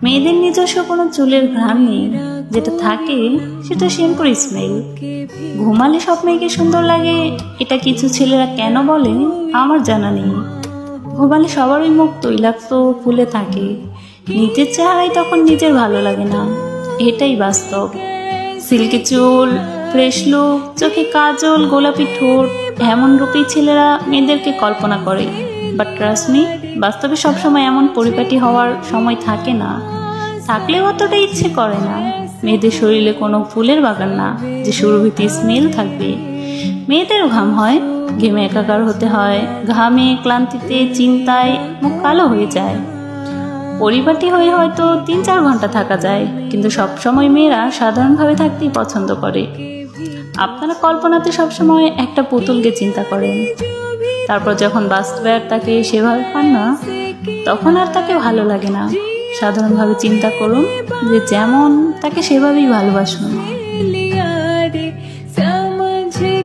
মেয়েদের নিজস্ব কোনো চুলের ঘ্রাণ নেই, যেটা থাকে সেটা শ্যাম্পুর স্মেল। ঘুমালে সব মেয়েকে সুন্দর লাগে, এটা কিছু ছেলেরা কেন বলে আমার জানা নেই। ঘুমালে সবারই মুখ তৈলাক্ত ফুলে থাকে, নিজের চেহারাই তখন নিজের ভালো লাগে না, এটাই বাস্তব। সিল্কি চুল, ফ্রেশ লুক, চোখে কাজল, গোলাপি ঠোঁট, এমন রূপী ছেলেরা মেয়েদেরকে কল্পনা করে। বাট ট্রাস্ট মি, বাস্তবে সবসময় এমন পরিপাটি হওয়ার সময় থাকে না, থাকলেও অতটা ইচ্ছে করে না। মেয়েদের শরীরে কোনো ফুলের বাগান না যে সুরভিতে স্মেল থাকবে। মেয়েদেরও ঘাম হয়, ঘেমে একাকার হতে হয়, ঘামে, ক্লান্তিতে, চিন্তায় মুখ কালো হয়ে যায়। পরিপাটি হয়ে হয়তো 3-4 ঘন্টা থাকা যায়, কিন্তু সবসময় মেয়েরা সাধারণভাবে থাকতেই পছন্দ করে। আপনারা কল্পনাতে সবসময় একটা পুতুলকে চিন্তা করেন, তারপর যখন বাস্তবে আর তাকে সেভাবে পান না, তখন আর তাকে ভালো লাগে না। সাধারণভাবে চিন্তা করুন যে যেমন, তাকে সেভাবেই ভালোবাসুন।